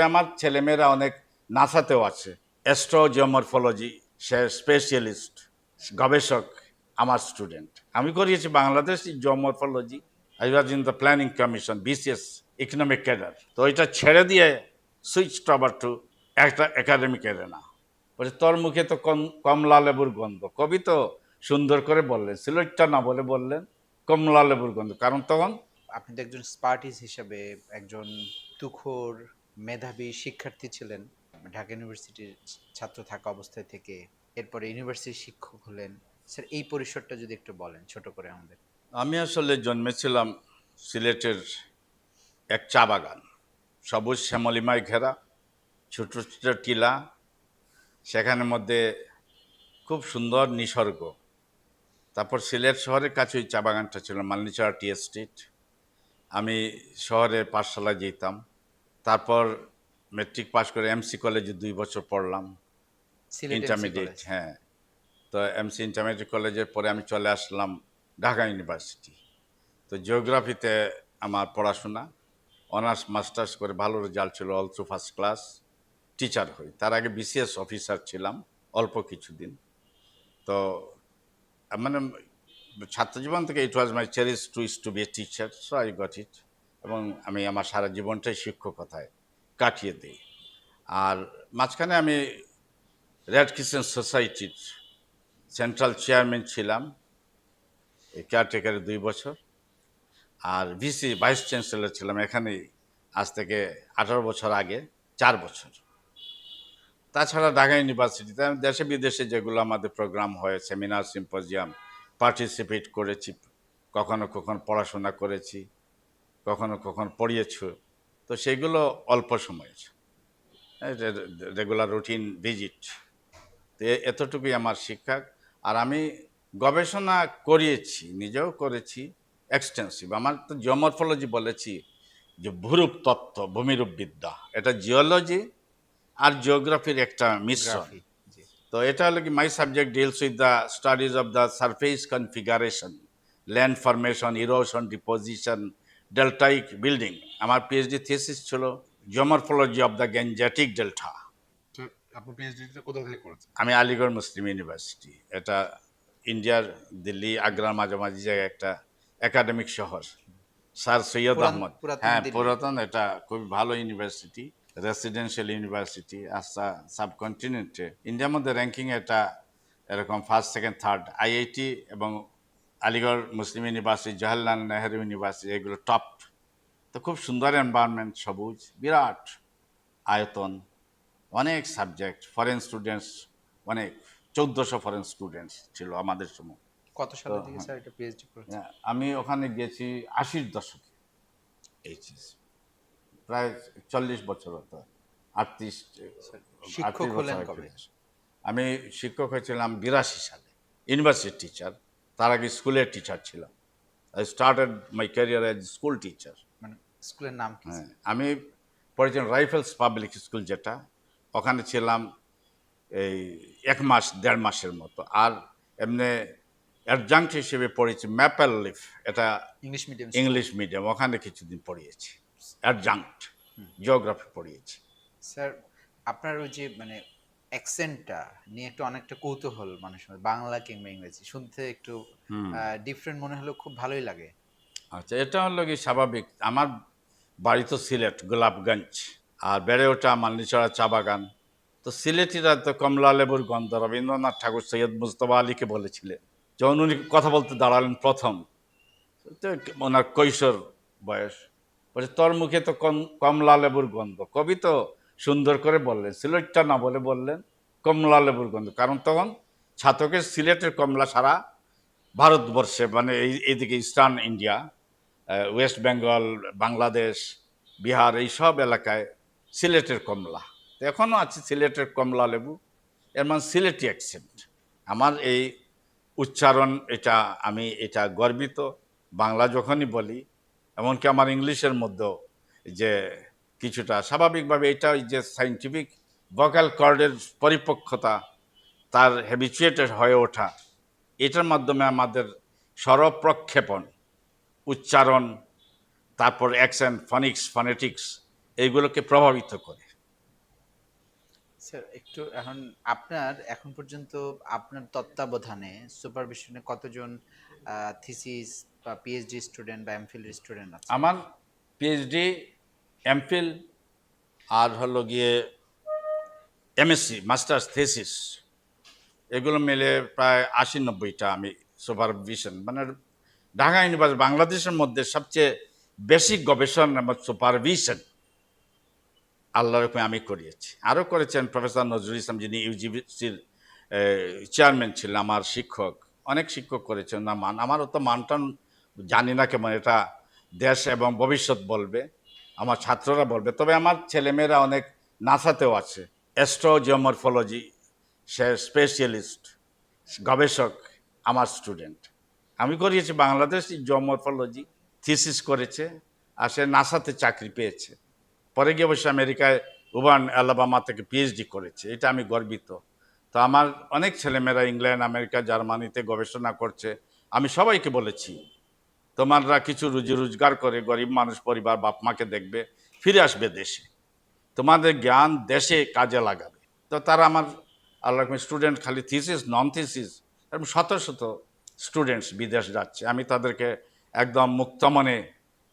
আমার ছেলেমেয়েরা অনেক নাসাতেও আছে, অ্যাস্ট্রোজিওমরফোলজি, সে স্পেশালিস্ট গবেষক আমার স্টুডেন্ট। আমি করিয়েছি Bangladesh geomorphology, I was in the planning commission, BCS economic cadre. তো এটা ছেড়ে দিয়ে সুইচ ওভার টু একটা একাডেমিক এরেনা। বলছে তোর মুখে তো কমলা লেবুর গন্ধ। কবি তো সুন্দর করে বললেন, সিলেটটা না বলে বললেন কমলা লেবুর গন্ধ, কারণ তখন আপনি তো একজন স্পার্টিস হিসাবে একজন তুখোর মেধাবী শিক্ষার্থী ছিলেন ঢাকা ইউনিভার্সিটির ছাত্র থাকা অবস্থায় থেকে, এরপরে ইউনিভার্সিটির শিক্ষক হলেন। স্যার এই পরিসরটা যদি একটু বলেন ছোট করে আমাদের। আমি আসলে জন্মেছিলাম সিলেটের এক চা বাগান, সবুজ শ্যামলিমায় ঘেরা, ছোট ছোট টিলা, সেখানের মধ্যে খুব সুন্দর নিসর্গ। তারপর সিলেট শহরের কাছে ওই চা বাগানটা ছিল, মালনিচড়া টি এস্টেট। আমি শহরের পাঠশালায় যেতাম। তারপর মেট্রিক পাশ করে এমসি কলেজে 2 বছর পড়লাম, সিলেট এমসি ইন্টারমিডিয়েট। কলেজ। হ্যাঁ, তো এমসি ইন্টারমিডিয়েট কলেজের পরে আমি চলে আসলাম ঢাকা ইউনিভার্সিটি। তো জিওগ্রাফিতে আমার পড়াশোনা, অনার্স মাস্টার্স করে ভালো রেজাল্ট ছিল, all through first class. Teacher হই, তার আগে বিসিএস অফিসার ছিলাম অল্প কিছুদিন। তো মানে ছাত্রজীবন থেকে it was my cherish to be a teacher, so I got it. এবং আমি আমার সারা জীবনটাই শিক্ষকতায় কাটিয়ে দিই। আর মাঝখানে আমি রেড ক্রিসেন্ট সোসাইটির সেন্ট্রাল চেয়ারম্যান ছিলাম, এই কেয়ারটেকারে 2 বছর। আর ভিসি ভাইস চ্যান্সেলর ছিলাম এখানেই, আজ থেকে 18 বছর আগে 4 বছর। তাছাড়া ঢাকা ইউনিভার্সিটিতে আমি দেশে বিদেশে যেগুলো আমাদের প্রোগ্রাম হয়, সেমিনার সিম্পোজিয়াম, পার্টিসিপেট করেছি। কখনো কখনো পড়াশোনা করেছি, কখনো কখনো পড়িয়েছ। তো সেগুলো অল্প সময়ের, রেগুলার রুটিন ভিজিট। তো এতটুকুই আমার শিক্ষা। আর আমি গবেষণা করিয়েছি, নিজেও করেছি এক্সটেন্সিভ। আমার তো জিওমরফোলজি বলেছি, যে ভূরূপ তত্ত্ব, ভূমিরূপ বিদ্যা, এটা জিওলজি আর জিওগ্রাফির একটা মিশ্রণ। গ্রাফি। জি। তো এটা হলো কি, my subject deals with the studies of the surface configuration, land formation, erosion, deposition, deltaic building. আমার পিএইচডি থিসিস ছিল geomorphology of the Gangetic delta. তো আপনি পিএইচডিটা কোথা থেকে করেছেন? আমি আলিগড় মুসলিম ইউনিভার্সিটি, এটা ইন্ডিয়ার দিল্লি আগ্রার মাঝামাঝি জায়গায় একটা একাডেমিক শহর, স্যার সৈয়দ আহমদ। পুরাতন হ্যাঁ, দিল্লি। পুরাতন, এটা খুবই ভালো ইউনিভার্সিটি, রেসিডেন্সিয়াল ইউনিভার্সিটি। আচ্ছা, সাবকন্টিনেন্টে ইন্ডিয়ার মধ্যে র্যাঙ্কিং এটা এরকম ফার্স্ট সেকেন্ড থার্ড। আইআইটি এবং আলিগড় মুসলিম ইউনিভার্সিটি, জওহরলাল নেহেরু ইউনিভার্সিটি, এগুলো টপ। তো খুব সুন্দর এনভায়রনমেন্ট, সবুজ, বিরাট আয়তন, অনেক সাবজেক্ট, ফরেন স্টুডেন্টস অনেক, 1400 ফরেন স্টুডেন্টস ছিল আমাদের সময়। কত তো সালের দিকে হ্যাঁ, স্যার এটা পিএইচডি করেছেন? আমি ওখানে গেছি 80-র দশকে, এইচএস প্রায় 40 বছর হতো, 38, স্যার শিক্ষক 38 বছর হলেন আগে কবে? ফিরে আসি। আমি শিক্ষক হয়েছিলাম 82 সালে, ইউনিভার্সিটি টিচার। তার আগে স্কুলের টিচার ছিলাম। I started my career as school teacher. মানে স্কুলের নাম কি হ্যাঁ, স্যার? আমি পড়েছিলাম রাইফেলস পাবলিক স্কুল, যেটা ওখানে ছিলাম এই 1 মাস 1.5 মাসের মতো। আর এমনি অ্যাডজাংক্ট হিসেবে পড়েছি ম্যাপেল লিফ, এটা English medium school. English medium, ওখানে কিছুদিন পড়িয়েছি, অ্যাডজাংক্ট জিওগ্রাফি পড়িয়েছি। স্যার আপনার ওই যে মানে অ্যাকসেন্টটা নিয়ে একটু অনেকটা কৌতূহল মানুষের মধ্যে, বাংলা কিংবা ইংরেজি শুনতে একটু ডিফারেন্ট মনে হলেও খুব ভালোই লাগে। আচ্ছা, এটা হলো কি স্বাভাবিক। আমার বাড়ি তো সিলেট, গোলাপগঞ্জ, আর বেড়ে ওঠা মালনিচড়া চা বাগান। তো সিলেটিরা তো কমলা লেবুর গন্ধ, রবীন্দ্রনাথ ঠাকুর সৈয়দ মুজতবা আলীকে বলেছিলেন যখন উনি কথা বলতে দাঁড়ালেন প্রথম, তো ওনার কৈশোর বয়স। বলছে তোর মুখে তো কমলা লেবুর গন্ধ। কবি তো সুন্দর করে বললেন, সিলেটটা না বলে বললেন কমলা লেবুর গন্ধ, কারণ তখন ছাতকের সিলেটের কমলা সারা ভারতবর্ষে, মানে এইদিকে eastern India, West Bengal, Bangladesh, Bihar, এই সব এলাকায় সিলেটের কমলা। তো এখনও আছে সিলেটের কমলা লেবু, এর মানে সিলেটি অ্যাকসেন্ট। আমার এই উচ্চারণ, আমি এটা গর্বিত। বাংলা যখনই বলি, এমনকি আমার ইংলিশের মধ্যেও যে কিছুটা স্বাভাবিকভাবে, এটা ওই যে সাইন্টিফিক ভোকাল কর্ডের পরিপক্কতা, তার হ্যাবিচুয়েটেড হয়ে ওঠা, এটার মাধ্যমে আমাদের স্বরপ্রক্ষেপণ, উচ্চারণ, তারপর অ্যাকসেন্ট, ফনিক্স, ফনেটিক্স, এইগুলোকে প্রভাবিত করে। স্যার একটু এখন আপনার এখন পর্যন্ত আপনার তত্ত্বাবধানে সুপারভিশনে কতজন থিসিস বা পিএইচডি স্টুডেন্ট বা এমফিল স্টুডেন্ট আছে? আমার পিএইচডি, এমফিল আর হলো গিয়ে এমএসসি, মাস্টার্স থেসিস, এগুলো মিলে প্রায় ৮০-৯০টা আমি সুপারভিশন, মানে ঢাকা ইউনিভার্সিটি বাংলাদেশের মধ্যে সবচেয়ে বেশি গবেষণা এবং সুপারভিশন আল্লাহর রকমে আমি করিয়েছি। আরও করেছেন প্রফেসর নজরুল ইসলাম, যিনি ইউজিসির চেয়ারম্যান ছিলেন, আমার শিক্ষক। অনেক শিক্ষক করেছেন না মান, আমারও তো মানটান জানি না কেমন, এটা দেশ এবং ভবিষ্যৎ বলবে, আমার ছাত্ররা বলবে। তবে আমার ছেলেমেয়েরা অনেক নাসাতেও আছে, অ্যাস্ট্রোজিওমরফোলজি, সে স্পেশালিস্ট গবেষক আমার স্টুডেন্ট। আমি করিয়েছি বাংলাদেশ জিওমরফোলজি, থিসিস করেছে, আর সে নাসাতে চাকরি পেয়েছে। পরে গিয়ে অবশ্যই আমেরিকায় উবান অ্যালাবামা থেকে পিএইচডি করেছে, এটা আমি গর্বিত। তো আমার অনেক ছেলেমেয়েরা ইংল্যান্ড, আমেরিকা, জার্মানিতে গবেষণা করছে। আমি সবাইকে বলেছি, তোমরা কিছু রুজি রোজগার করে গরিব মানুষ পরিবার বাপ মাকে দেখবে, ফিরে আসবে দেশে, তোমাদের জ্ঞান দেশে কাজে লাগাবে। তো তারা আমার আল্লাহ স্টুডেন্ট, খালি থিসিস নন থিসিস এরকম শত শত স্টুডেন্টস বিদেশ যাচ্ছে। আমি তাদেরকে একদম মুক্ত মনে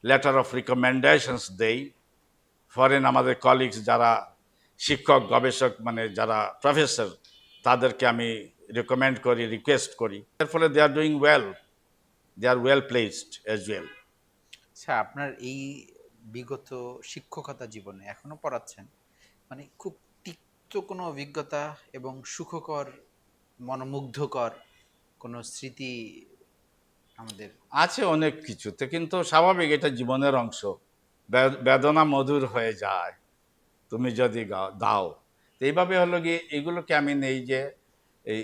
লেটার অফ রিকমেন্ডেশনস দেই। ফরেন আমাদের কলিগস যারা শিক্ষক গবেষক, মানে যারা প্রফেসর, তাদেরকে আমি রেকমেন্ড করি, রিকোয়েস্ট করি। এর ফলে they are doing well, they are well placed as well. Sir আপনার এই বিগত শিক্ষকতা জীবনে এখনো পড়াচ্ছেন, মানে খুব তিক্ত কোনো অভিজ্ঞতা এবং সুখকর মনোমুগ্ধকর কোনো স্মৃতি আমাদের? আছে অনেক কিছুতে, কিন্তু স্বাভাবিক, এটা জীবনের অংশ। বেদনা মধুর হয়ে যায় তুমি যদি দাও। তো এইভাবে হলো গিয়ে এগুলোকে আমি নেই যে এই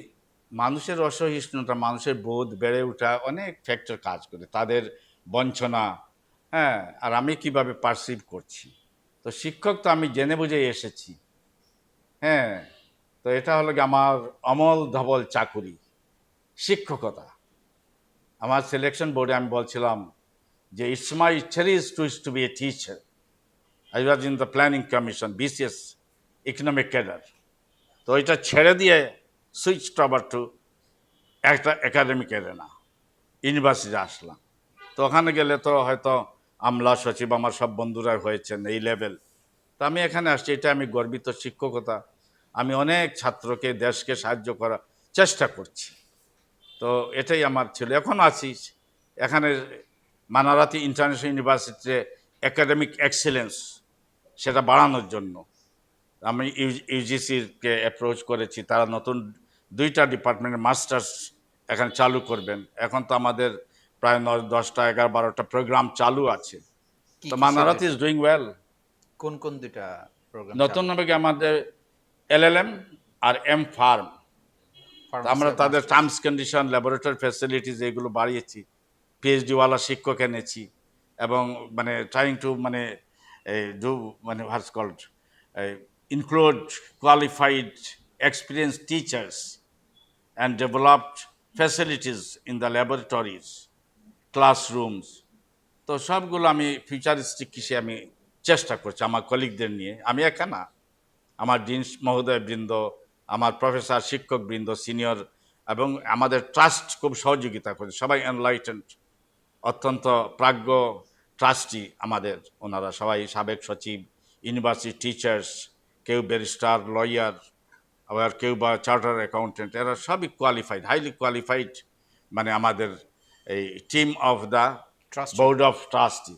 মানুষের অসহিষ্ণুতা, মানুষের বোধ বেড়ে ওঠা, অনেক ফ্যাক্টর কাজ করে, তাদের বঞ্চনা, হ্যাঁ, আর আমি কিভাবে পারসিভ করছি। তো শিক্ষক তো আমি জেনে বুঝে এসেছি, হ্যাঁ। তো এটা হলো গিয়ে আমার অমল ধবল চাকুরি, শিক্ষকতা। আমার সিলেকশন বোর্ডে আমি বলছিলাম যে it's my cherished wish to be a teacher. I was in the planning commission, BCS economic cadre. তো ওইটা ছেড়ে দিয়ে সুইচ ওভার টু একটা একাডেমিক এরেনা, ইউনিভার্সিটি আসলাম। তো ওখানে গেলে তো হয়তো আমলা সচিব আমার সব বন্ধুরা হয়েছেন এই লেভেল। তো আমি এখানে আসছি, এটা আমি গর্বিত। শিক্ষকতা, আমি অনেক ছাত্রকে, দেশকে সাহায্য করার চেষ্টা করছি। তো এটাই আমার ছিল, এখন আছি এখানে মানারাতি ইন্টারন্যাশনাল ইউনিভার্সিটিতে একাডেমিক এক্সেলেন্স সেটা বাড়ানোর জন্য আমি ইউজিসিকে অ্যাপ্রোচ করেছি। তারা নতুন 2টা ডিপার্টমেন্টের মাস্টার্স এখানে চালু করবেন। এখন তো আমাদের প্রায় 10টা 11-12টা প্রোগ্রাম চালু আছে। কি তো কি মানারাতি ইজ সেটা? Doing well. কোন কোন দুইটা প্রোগ্রাম নতুন হবে কি আমাদের এলএলএম আর এম ফার্ম। আমরা তাদের টার্মস কন্ডিশন, ল্যাবরেটরি ফ্যাসিলিটিস এগুলো বাড়িয়েছি, পিএইচডিওয়ালা শিক্ষক এনেছি, এবং মানে ট্রাইং টু মানে ডু মানে what's called include qualified experience teachers and developed facilities in the laboratories, classrooms. তো সবগুলো আমি ফিউচারিস্টিক হিসেবে আমি চেষ্টা করছি আমার কলিগদের নিয়ে। আমি একা না, আমার ডিন মহোদয় বৃন্দ, আমার প্রফেসর শিক্ষক বৃন্দ সিনিয়র, এবং আমাদের ট্রাস্ট খুব সহযোগিতা করে, সবাই এনলাইটেন্ড, অত্যন্ত প্রাজ্ঞ ট্রাস্টি আমাদের। ওনারা সবাই সাবেক সচিব, ইউনিভার্সিটি টিচার্স, কেউ ব্যারিস্টার, লয়ার, আবার কেউ বা চার্টার অ্যাকাউন্টেন্ট, এরা সবই কোয়ালিফাইড, হাইলি কোয়ালিফাইড, মানে আমাদের এই team of the trust board of trustee.